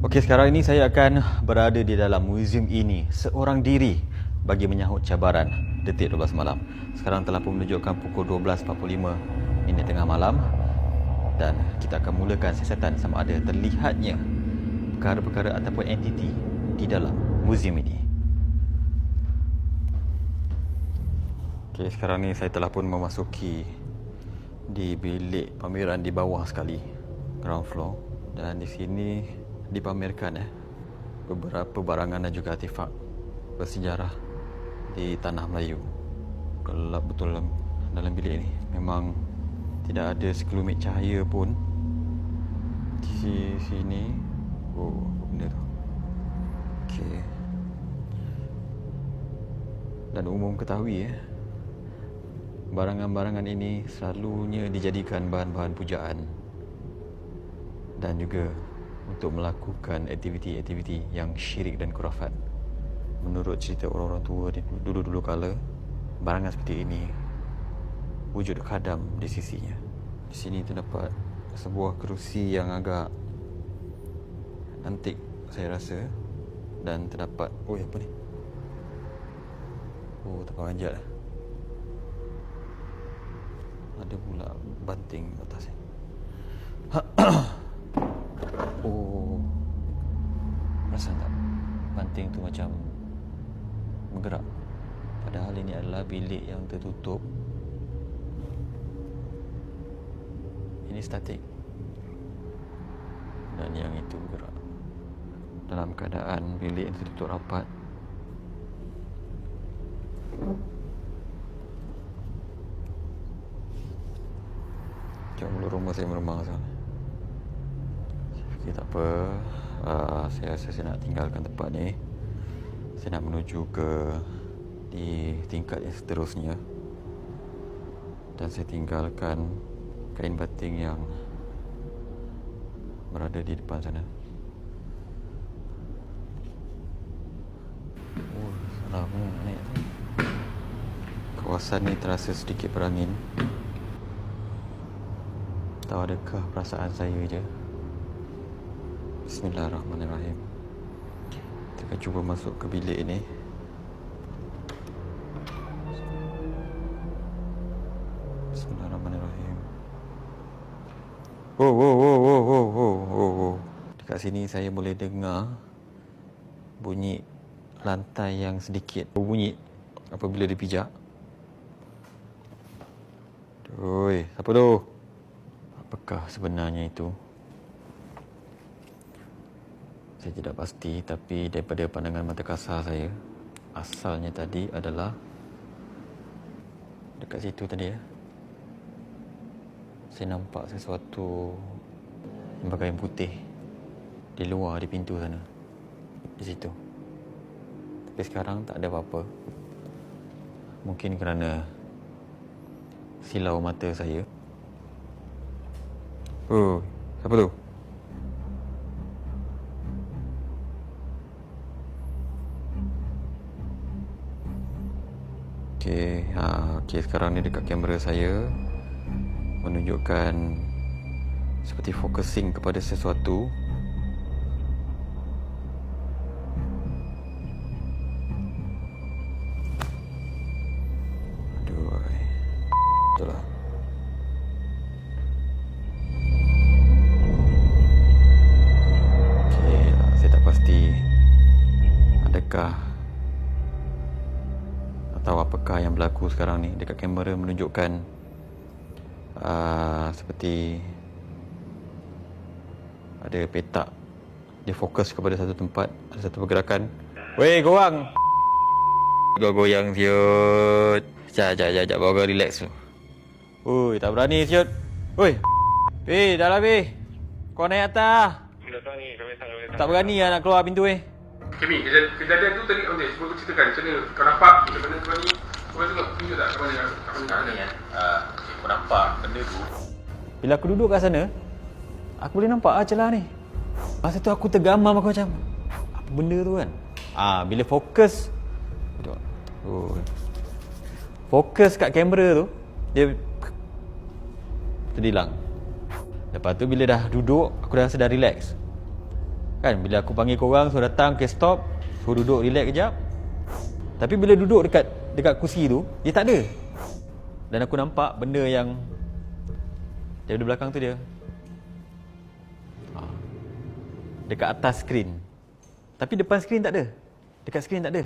Okey, sekarang ini saya akan berada di dalam muzium ini seorang diri bagi menyahut cabaran detik 12 malam. Sekarang telah pun menunjukkan pukul 12.45 minit tengah malam dan kita akan mulakan siasatan sama ada terlihatnya perkara-perkara ataupun entiti di dalam muzium ini. Okey, sekarang ni saya telah pun memasuki di bilik pameran di bawah sekali, ground floor, dan di sini dipamerkan beberapa barangan dan juga artifak bersejarah di tanah Melayu. Gelap betul dalam bilik ni. Memang tidak ada sekelumit cahaya pun di sini. Oh, apa benda tu? Okey. Dan umum ketahui barangan-barangan ini selalunya dijadikan bahan-bahan pujaan dan juga untuk melakukan aktiviti-aktiviti yang syirik dan khurafat. Menurut cerita orang-orang tua dulu-dulu kala, barangan seperti ini wujud khadam di sisinya. Di sini terdapat sebuah kerusi yang agak antik saya rasa, dan terdapat apa ni? Tempat panjat ada pula banting atas ni. Perasan tak? Banting tu macam bergerak. Padahal ini adalah bilik yang tertutup. Ini statik. Dan yang itu bergerak. Dalam keadaan bilik yang tertutup rapat. Macam mulut rumah saya meremang sekarang. Okay, tak apa. Saya rasa saya nak tinggalkan tempat ni. Saya nak menuju ke di tingkat yang seterusnya. Dan saya tinggalkan kain bating yang berada di depan sana. Salah pun naik. Kawasan ni terasa sedikit berangin. Tahu adakah perasaan saya je? Bismillahirrahmanirrahim. Kita akan cuba masuk ke bilik ini. Bismillahirrahmanirrahim. Dekat sini saya boleh dengar bunyi lantai yang sedikit berbunyi apabila dipijak. Oi, siapa tu? Apakah sebenarnya itu? Saya tidak pasti, tapi daripada pandangan mata kasar saya, asalnya tadi adalah dekat situ tadi saya nampak sesuatu yang berkain putih di luar, di pintu sana, di situ. Tapi sekarang tak ada apa-apa. Mungkin kerana silau mata saya. Siapa tu? Okey, sekarang ni dekat kamera saya menunjukkan seperti focusing kepada sesuatu. Betul lah. Okey, saya tak pasti adakah atau apakah yang berlaku sekarang ni. Dekat kamera menunjukkan seperti ada petak. Dia fokus kepada satu tempat, ada satu pergerakan. Weh, korang! Goyang siut. Sekejap, bawa kau relax tu. Ui, tak berani siut. Ui. Dah lah kau naik atas. Tak berani lah nak keluar pintu Kimi, kejadian tu tadi sebelum kau ceritakan macam mana kau nampak macam mana kau ni. Kau tengok tunjuk tak kat mana ni kau nampak benda tu. Bila aku duduk kat sana, aku boleh nampak celah ni. Masa tu aku tergamam, aku macam apa benda tu kan. Bila fokus fokus kat kamera tu, dia terhilang. Lepas tu bila dah duduk, aku dah rasa dah relax. Kan bila aku panggil korang suruh datang, okay stop, suruh duduk relax kejap. Tapi bila duduk dekat kursi tu, dia tak ada. Dan aku nampak benda yang daripada belakang tu dia dekat atas skrin. Tapi depan skrin tak ada. Dekat skrin tak ada.